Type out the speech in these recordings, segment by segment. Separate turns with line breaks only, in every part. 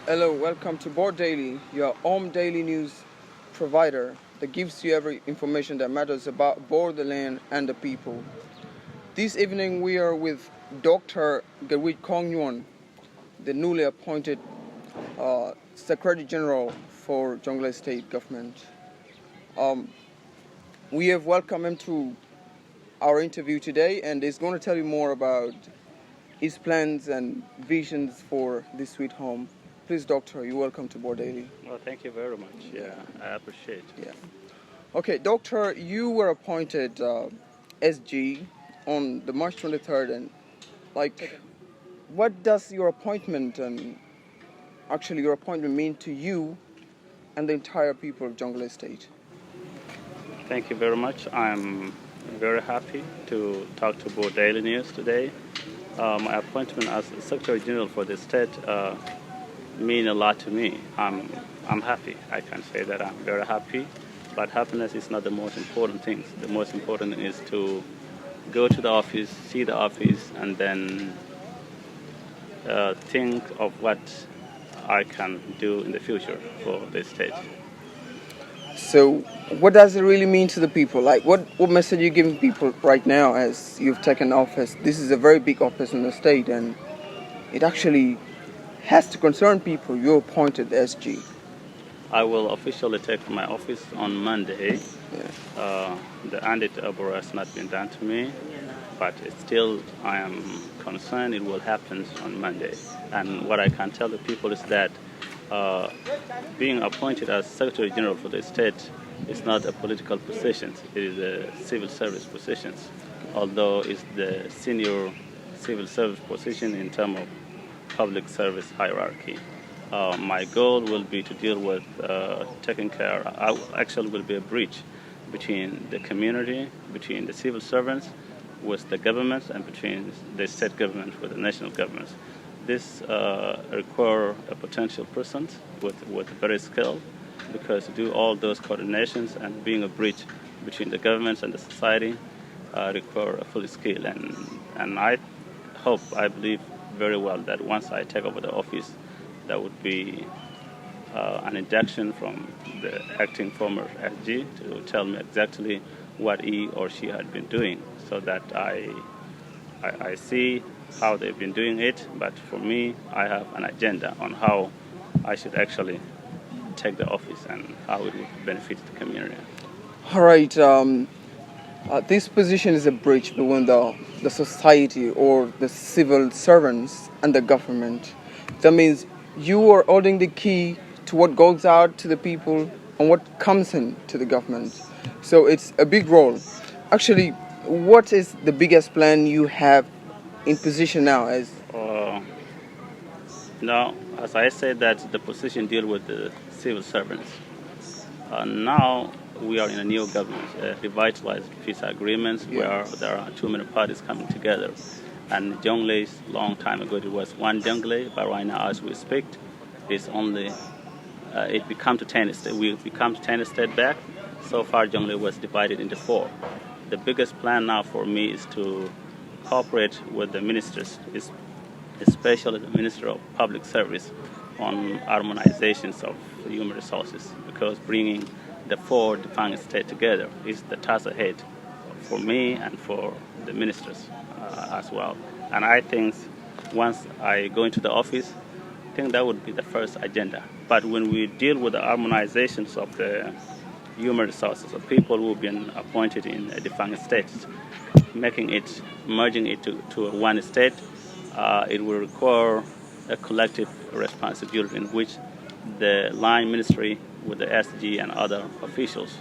Hello, welcome to Board Daily, your home daily news provider that gives you every information that matters about borderland and the people. This evening we are with Dr. Gatwech Koak Nyuon, the newly appointed Secretary General for Jonglei State Government. We have welcomed him to our interview today, and he's going to tell you more about his plans and visions for this sweet home. Please, Doctor, you're welcome to Board Daily.
Well, thank you very much. Yeah, I appreciate it.
Yeah. Okay, Doctor, you were appointed SG on the March 23rd, and what does your appointment mean to you and the entire people of Jonglei State?
Thank you very much. I'm very happy to talk to Board Daily News today. My appointment as Secretary General for the state mean a lot to me. I'm happy. I can say that I'm very happy, but happiness is not the most important thing. The most important is to go to the office, see the office, and then think of what I can do in the future for the state.
So, what does it really mean to the people? What message are you giving people right now as you've taken office? This is a very big office in the state, and it actually has to concern people. You're appointed SG.
I will officially take my office on Monday.
Yeah.
The anti-terror has not been done to me, but still I am concerned it will happen on Monday. And what I can tell the people is that being appointed as Secretary General for the state is not a political position. It is a civil service position, although it's the senior civil service position in terms of public service hierarchy. My goal will be to deal with taking care. Actually, will be a bridge between the community, between the civil servants with the government, and between the state government with the national government. This requires a potential person with very skill, because to do all those coordinations and being a bridge between the governments and the society require a full skill. And I believe very well that once I take over the office, that would be an induction from the acting former SG to tell me exactly what he or she had been doing, so that I see how they've been doing it. But for me, I have an agenda on how I should actually take the office and how it would benefit the community.
All right. This position is a bridge between the society or the civil servants and the government. That means you are holding the key to what goes out to the people and what comes in to the government. So it's a big role. Actually, what is the biggest plan you have in position now?
Now, as I said, that the position deals with the civil servants. Now we are in a new government, revitalized peace agreements, where there are too many parties coming together. And Jonglei, long time ago, it was one Jonglei, but right now, as we speak, it's only it become to 10 states. We become 10 states back. So far, Jonglei was divided into 4. The biggest plan now for me is to cooperate with the ministers, especially the Minister of Public Service, on harmonizations of human resources, because bringing the 4 defined states together is the task ahead for me and for the ministers as well. And I think once I go into the office, I think that would be the first agenda. But when we deal with the harmonizations of the human resources of people who have been appointed in defined states, merging it to one state, it will require a collective responsibility in which the line ministry with the SG and other officials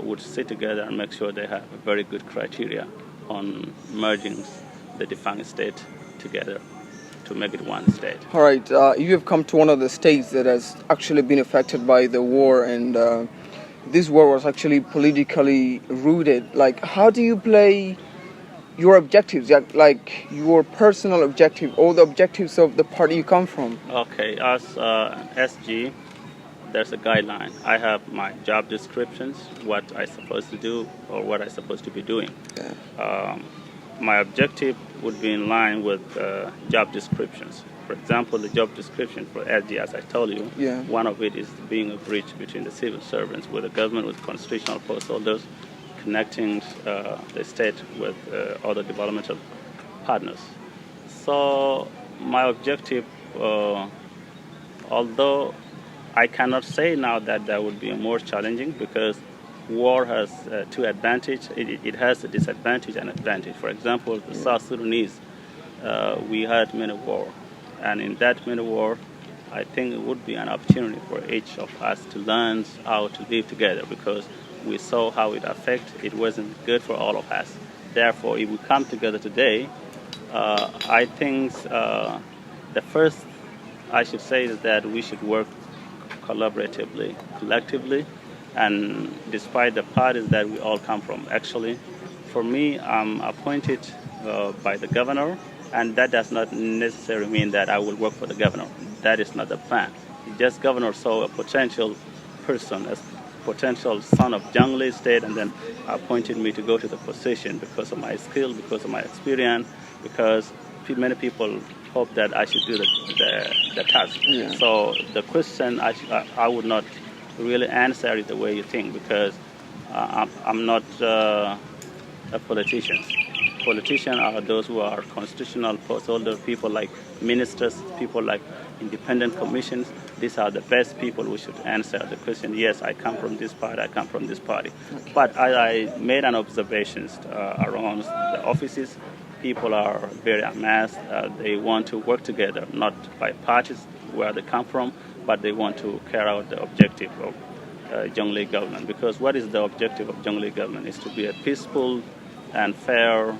would sit together and make sure they have a very good criteria on merging the defined state together to make it one state.
All right, you have come to one of the states that has actually been affected by the war, and this war was actually politically rooted. How do you play your objectives, like your personal objective or the objectives of the party you come from?
Okay, as SG, there's a guideline. I have my job descriptions, what I'm supposed to do or what I'm supposed to be doing.
Yeah.
My objective would be in line with job descriptions. For example, the job description for SG, as I told you,
Yeah.
one of it is being a bridge between the civil servants with the government, with constitutional post holders, connecting the state with other developmental partners. So my objective, although I cannot say now that that would be more challenging, because war has two advantages. It has a disadvantage and advantage. For example, the South Sudanese, we had many war, and in that many war, I think it would be an opportunity for each of us to learn how to live together, because we saw how it affected. It wasn't good for all of us. Therefore, if we come together today, I think the first I should say is that we should work collaboratively, collectively, and despite the parties that we all come from. Actually, for me, I'm appointed by the governor, and that does not necessarily mean that I will work for the governor. That is not the plan. Just governor saw a potential person, a potential son of Jonglei state, and then appointed me to go to the position because of my skill, because of my experience, because many people hope that I should do the task.
Yeah.
So the question I would not really answer it the way you think, because I'm not a politician. Politicians are those who are constitutional post holders, people like ministers, people like independent commissions. These are the best people who should answer the question. Yes, I come from this party, I come from this party. Okay. But I made an observation around the offices. People are very amassed. They want to work together, not by parties where they come from, but they want to carry out the objective of Jonglei government. Because what is the objective of Jonglei government? Is to be a peaceful and fair,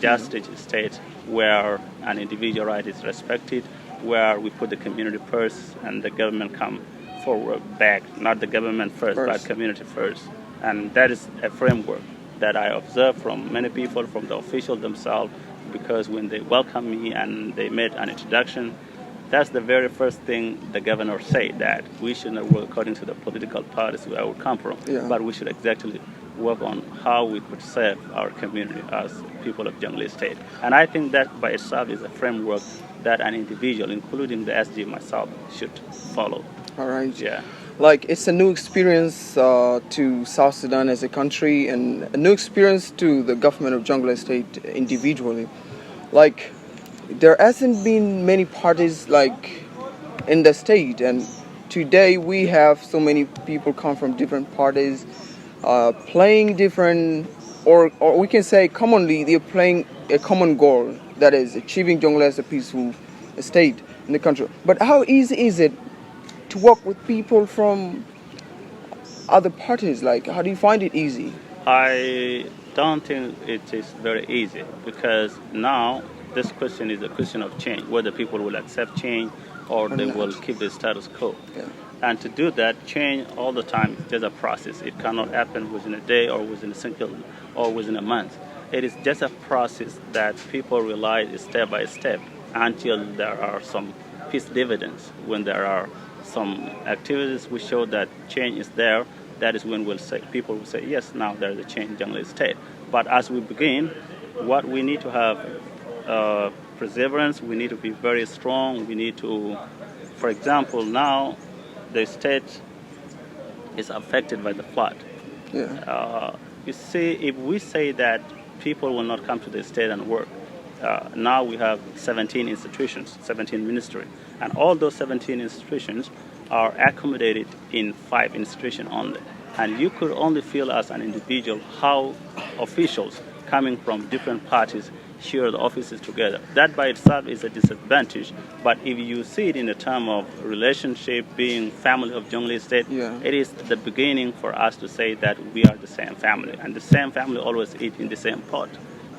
just state where an individual right is respected, where we put the community first and the government come forward back, not the government first, but community first. And that is a framework that I observed from many people, from the officials themselves, because when they welcomed me and they made an introduction, that's the very first thing the governor said, that we should not work according to the political parties where we come from, but we should exactly work on how we could serve our community as people of Jonglei State. And I think that by itself is a framework that an individual, including the SG myself, should follow.
All right.
Yeah.
Like, it's a new experience to South Sudan as a country, and a new experience to the government of Jonglei State individually. Like, there hasn't been many parties like in the state, and today we have so many people come from different parties, playing different, or we can say commonly they're playing a common goal, that is achieving Jonglei as a peaceful state in the country. But how easy is it to work with people from other parties? Like, how do you find it easy?
I don't think it is very easy, because now this question is a question of change, whether people will accept change or they will keep the status quo.
Yeah.
And to do that, change all the time is just a process. It cannot happen within a day or within a single or within a month. It is just a process that people realize step by step until there are some peace dividends. When there are some activities which show that change is there, that is when people will say, yes, now there is a change in Jonglei State. But as we begin, what we need to have perseverance, we need to be very strong, we need to, for example, now the state is affected by the flood.
Yeah.
You see, if we say that people will not come to the state and work, now we have 17 institutions, 17 ministries, and all those 17 institutions are accommodated in 5 institutions only. And you could only feel as an individual how officials coming from different parties share the offices together. That by itself is a disadvantage. But if you see it in the term of relationship, being family of Jonglei State, it is the beginning for us to say that we are the same family. And the same family always eat in the same pot.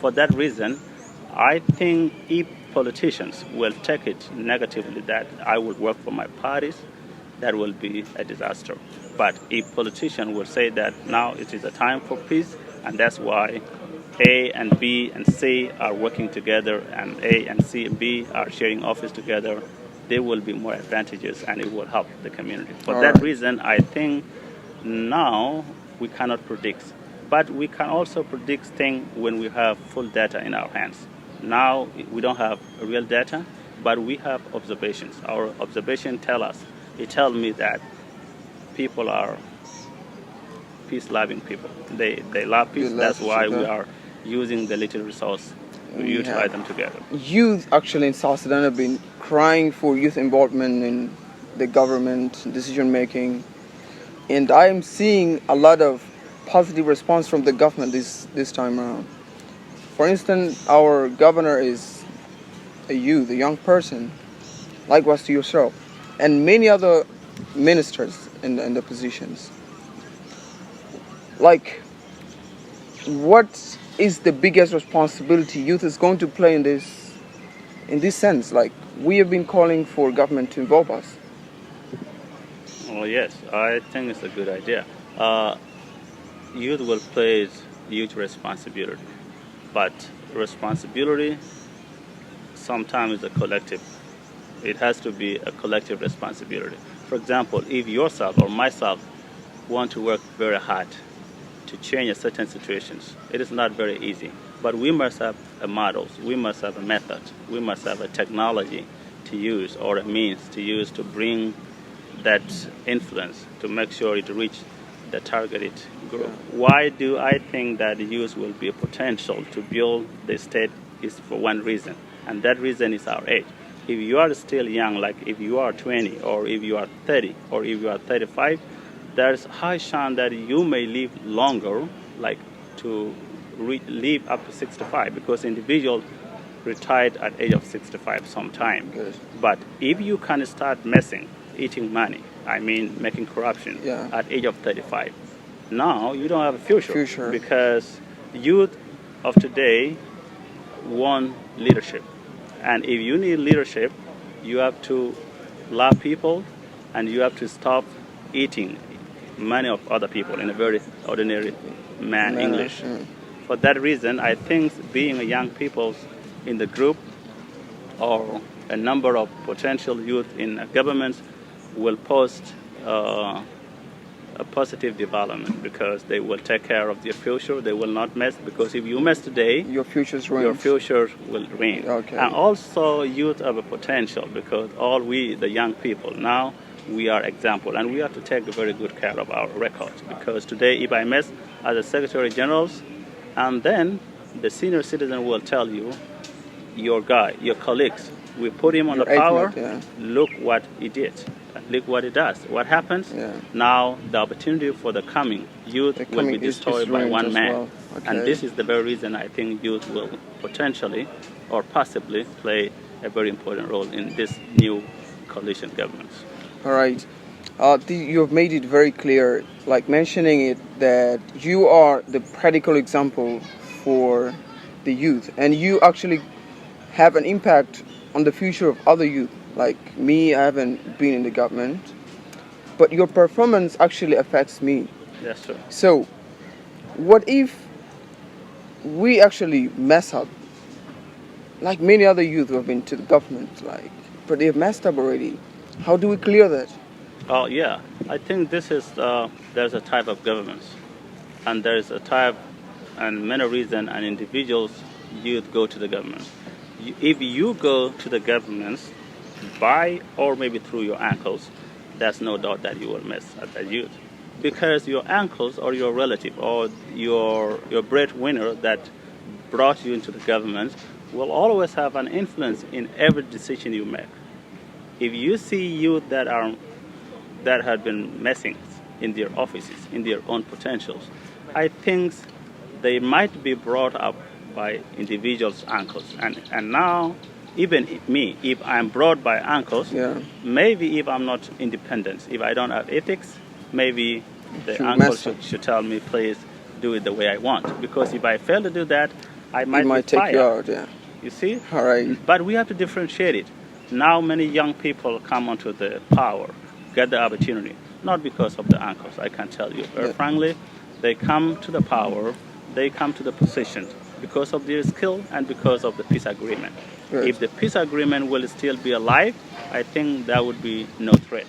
For that reason, I think if politicians will take it negatively that I will work for my parties, that will be a disaster. But if politicians will say that now it is a time for peace, and that's why A and B and C are working together, and A and C and B are sharing office together, there will be more advantages and it will help the community. For that reason, I think now we cannot predict. But we can also predict things when we have full data in our hands. Now we don't have real data, but we have observations. Our observation tell me that people are peace-loving people. They love peace. That's why we are using the little resource to utilize them together.
Youth actually in South Sudan have been crying for youth involvement in the government decision making, and I am seeing a lot of positive response from the government this time around. For instance, our governor is a young person, likewise to yourself, and many other ministers in the positions. Like, what is the biggest responsibility youth is going to play in this sense? Like, we have been calling for government to involve us.
Well, yes, I think it's a good idea. Youth will play huge responsibility, but responsibility sometimes is a collective. It has to be a collective responsibility. For example, if yourself or myself want to work very hard to change a certain situations, it is not very easy. But we must have a models, we must have a method, we must have a technology to use or a means to use to bring that influence to make sure it reach the targeted group. Why do I think that youth will be a potential to build the state is for one reason, and that reason is our age. If you are still young, like if you are 20 or if you are 30 or if you are 35, there's high chance that you may live longer, like to live up to 65, because individuals retired at age of 65 sometime.
Good.
But if you can start messing, eating money, I mean making corruption at age of 35, now you don't have a future. Because youth of today want leadership. And if you need leadership, you have to love people and you have to stop eating money of other people in a very ordinary English. For that reason, I think being a young people in the group or a number of potential youth in governments will post a positive development, because they will take care of their future. They will not mess, because if you mess today, your future will ruin.
Okay.
And also youth have a potential, because all we, the young people, now we are example, and we have to take very good care of our records, because today if I mess as a Secretary General, and then the senior citizen will tell you, your guy, your colleagues, we put him on the power, look what he did. Look what it does. What happens? Now the opportunity for the coming youth will be destroyed by one man.
Well. Okay.
And this is the very reason I think youth will potentially or possibly play a very important role in this new coalition governments.
All right. You have made it very clear, like mentioning it, that you are the practical example for the youth, and you actually have an impact on the future of other youth. Like me, I haven't been in the government, but your performance actually affects me.
That's true.
So, what if we actually mess up? Like many other youth who have been to the government, but they've messed up already. How do we clear that?
Oh yeah, I think this is there's a type of governments, and there's a type and many reasons and individuals youth go to the government. If you go to the governments by or maybe through your uncles, there's no doubt that you will mess at the youth, because your uncles or your relative or your breadwinner that brought you into the government will always have an influence in every decision you make. If you see youth that have been messing in their offices, in their own potentials, I think they might be brought up by individuals' uncles, and now even me, if I'm brought by uncles, maybe if I'm not independent, if I don't have ethics, maybe the uncle should tell me, please do it the way I want. Because if I fail to do that, I might be fired.
Take you out. Yeah.
You see?
All right.
But we have to differentiate it. Now many young people come onto the power, get the opportunity, not because of the uncles, I can tell you. Very frankly, they come to the power, they come to the position because of their skill and because of the peace agreement. If the peace agreement will still be alive, I think there would be no threat.